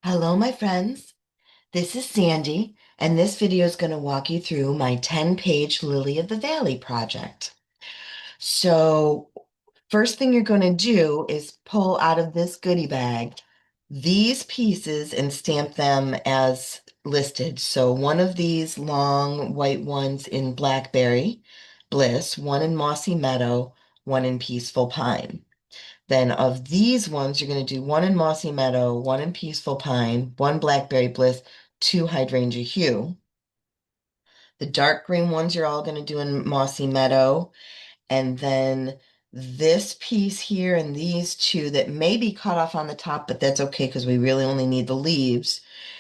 Hello, my friends. This is Sandy, and this video is going to walk you through my 10-page Lily of the Valley project. So, first thing you're going to do is pull out of this goodie bag these pieces and stamp them as listed. So, one of these long white ones in Blackberry Bliss, one in Mossy Meadow, one in Peaceful Pine. Then of these ones, you're going to do one in Mossy Meadow, one in Peaceful Pine, one Blackberry Bliss, two Hydrangea Hue. The dark green ones you're all going to do in Mossy Meadow. And then this piece here and these two that may be cut off on the top, but that's okay because we really only need the leaves,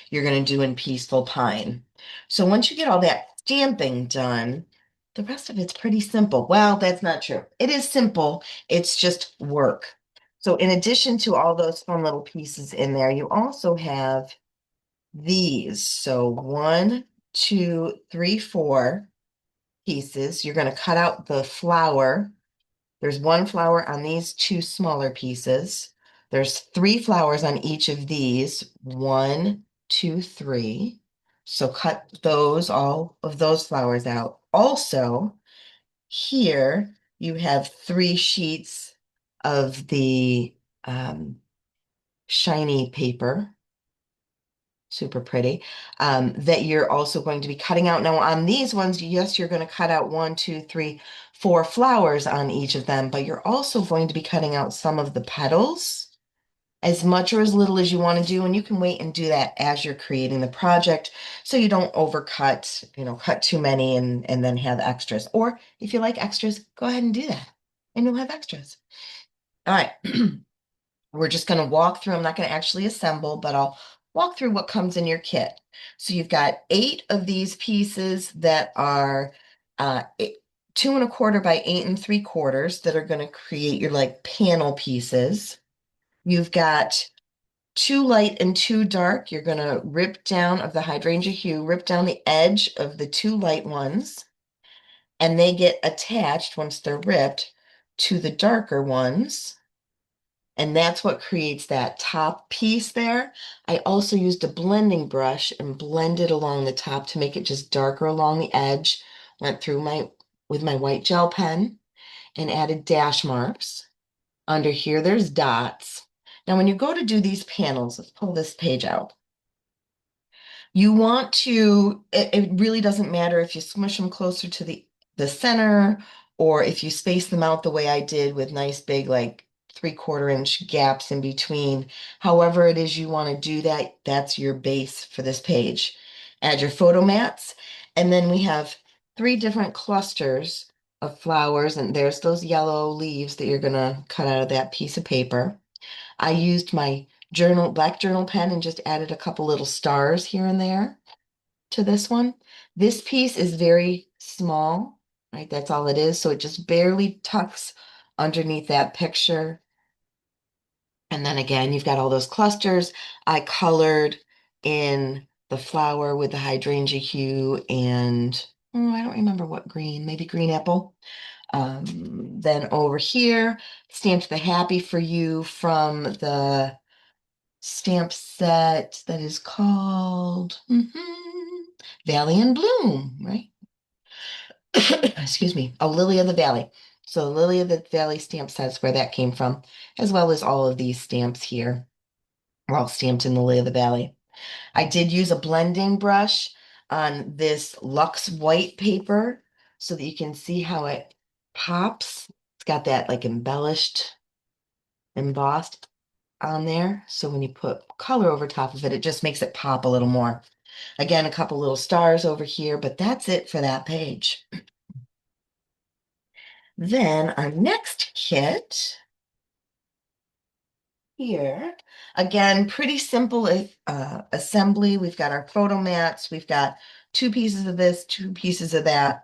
you're going to do in Peaceful Pine. So once you get all that stamping done, the rest of it's pretty simple. Well, that's not true. It is simple. It's just work. So in addition to all those fun little pieces in there, you also have these. So one, two, three, four pieces. You're going to cut out the flower. There's one flower on these two smaller pieces. There's three flowers on each of these. One, two, three. So cut those, all of those flowers out. Also, here you have three sheets of the um, shiny paper, super pretty, that you're also going to be cutting out. Now on these ones, yes, you're going to cut out one, two, three, four flowers on each of them, but you're also going to be cutting out some of the petals, as much or as little as you want to do, and you can wait and do that as you're creating the project so you don't overcut, cut too many and then have extras. Or if you like extras, go ahead and do that and you'll have extras. All right. We're just going to walk through. I'm not going to actually assemble, but I'll walk through what comes in your kit. So you've got 8 of these pieces that are 2¼ by 8¾ that are going to create your like panel pieces. You've got 2 light and 2 dark. You're going to rip down of the hydrangea hue, rip down the edge of the 2 light ones, and they get attached once they're ripped to the darker ones. And that's what creates that top piece there. I also used a blending brush and blended along the top to make it just darker along the edge. Went through with my white gel pen and added dash marks. Under here, there's dots. Now, when you go to do these panels, let's pull this page out. You want to, it really doesn't matter if you smush them closer to the center or if you space them out the way I did with nice big like 3/4 inch gaps in between. However it is you want to do that, that's your base for this page. Add your photo mats, and then we have 3 different clusters of flowers, and there's those yellow leaves that you're gonna cut out of that piece of paper. I used my black journal pen and just added a couple little stars here and there to this one. This piece is very small, right? That's all it is. So it just barely tucks underneath that picture. And then again, you've got all those clusters. I colored in the flower with the hydrangea hue and I don't remember what green, maybe green apple. Then over here, stamped the happy for you from the stamp set that is called Valley in Bloom, right? Excuse me, a Lily of the Valley. So Lily of the Valley stamp sets where that came from, as well as all of these stamps here are all stamped in Lily of the Valley. I did use a blending brush on this Luxe white paper so that you can see how it pops. It's got that like embellished, embossed on there. So when you put color over top of it, it just makes it pop a little more. Again, a couple little stars over here, but that's it for that page. Then our next kit here, again, pretty simple assembly. We've got our photo mats. We've got 2 pieces of this, 2 pieces of that,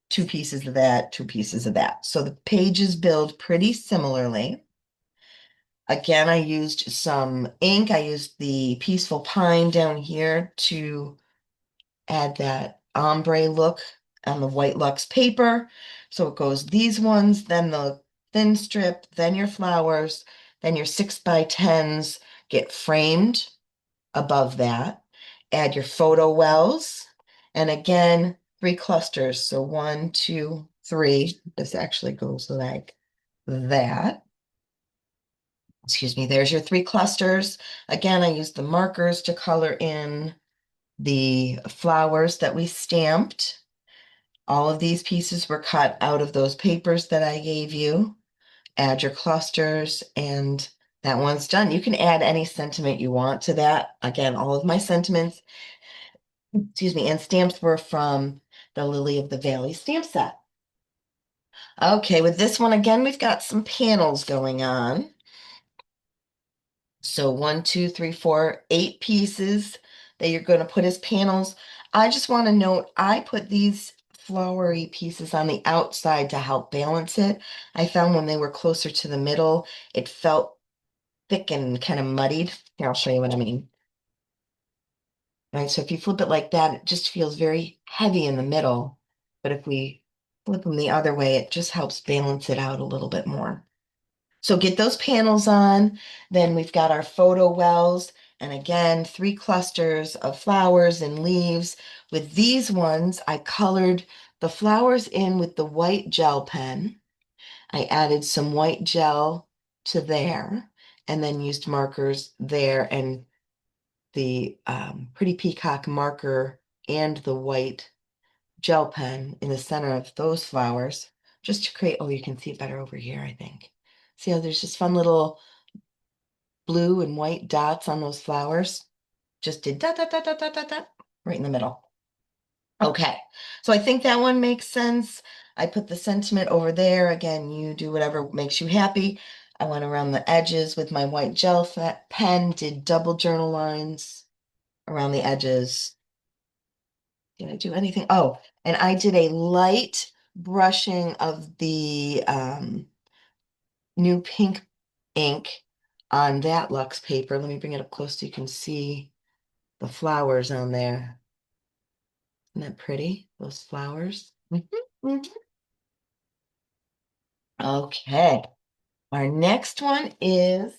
2 pieces of that, 2 pieces of that. So the pages build pretty similarly. Again, I used some ink. I used the Peaceful Pine down here to add that ombre look on the white Luxe paper. So it goes these ones, then the thin strip, then your flowers, then your 6x10s get framed above that. Add your photo wells, and again, three clusters. So one, two, three. This actually goes like that. Excuse me, there's your three clusters. Again, I used the markers to color in the flowers that we stamped. All of these pieces were cut out of those papers that I gave you. Add your clusters, and that one's done. You can add any sentiment you want to that. Again, all of my sentiments, excuse me, and stamps were from the Lily of the Valley stamp set. Okay, with this one again, we've got some panels going on. So one, two, three, four, 8 pieces that you're going to put as panels. I just want to note, I put these flowery pieces on the outside to help balance it. I found when they were closer to the middle, it felt thick and kind of muddied. Here, I'll show you what I mean. Right, so if you flip it like that, it just feels very heavy in the middle. But if we flip them the other way, it just helps balance it out a little bit more. So get those panels on. Then we've got our photo wells. And again, 3 clusters of flowers and leaves. With these ones, I colored the flowers in with the white gel pen. I added some white gel to there and then used markers there and the Pretty Peacock marker and the white gel pen in the center of those flowers just to create, oh, you can see it better over here, I think. See how there's just fun little blue and white dots on those flowers? Just did dot, dot, dot, dot, dot, dot, dot, right in the middle. Okay, so I think that one makes sense. I put the sentiment over there. Again, you do whatever makes you happy. I went around the edges with my white gel pen, did double journal lines around the edges. Did I do anything? Oh, and I did a light brushing of the new pink ink on that Luxe paper. Let me bring it up close so you can see the flowers on there. Isn't that pretty? Those flowers. Mhm. Okay. Our next one is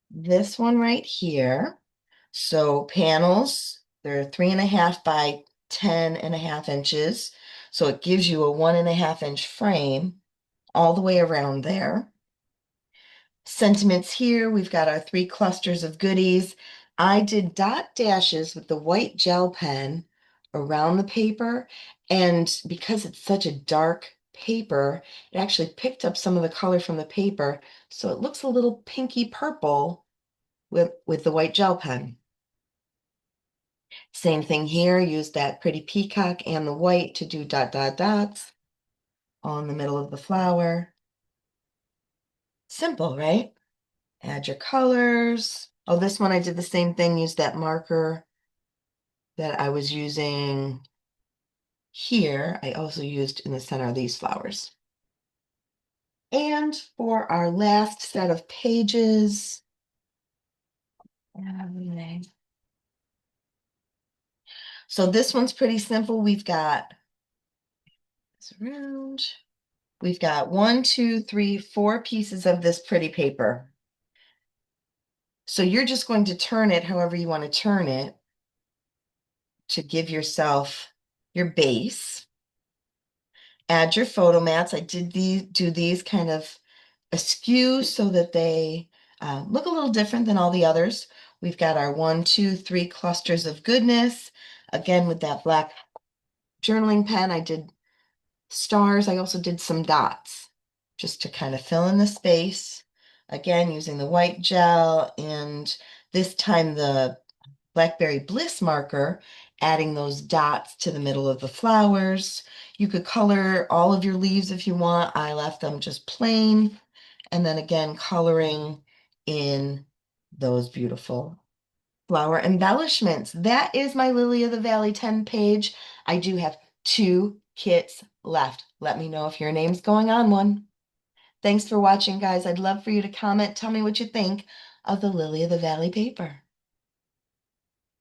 this one right here. So panels, they're 3.5 by 10.5 inches. So it gives you a 1.5 inch frame all the way around there. Sentiments here, we've got our 3 clusters of goodies. I did dot dashes with the white gel pen around the paper, and because it's such a dark paper, it actually picked up some of the color from the paper, so it looks a little pinky purple with the white gel pen. Same thing here, use that Pretty Peacock and the white to do dot dot dots all in the middle of the flower. Simple, right? Add your colors. Oh, this one I did the same thing, use that marker that I was using here. I also used in the center of these flowers. And for our last set of pages, so this one's pretty simple. We've got this around. We've got 1, 2, 3, 4 pieces of this pretty paper. So you're just going to turn it however you want to turn it to give yourself your base. Add your photo mats. I did do these kind of askew so that they look a little different than all the others. We've got our 1, 2, 3 clusters of goodness. Again, with that black journaling pen, I did stars. I also did some dots just to kind of fill in the space. Again, using the white gel and this time the Blackberry Bliss marker, adding those dots to the middle of the flowers. You could color all of your leaves if you want. I left them just plain. And then again, coloring in those beautiful flower embellishments. That is my Lily of the Valley 10 page. I do have 2 kits left. Let me know if your name's going on one. Thanks for watching, guys. I'd love for you to comment. Tell me what you think of the Lily of the Valley paper.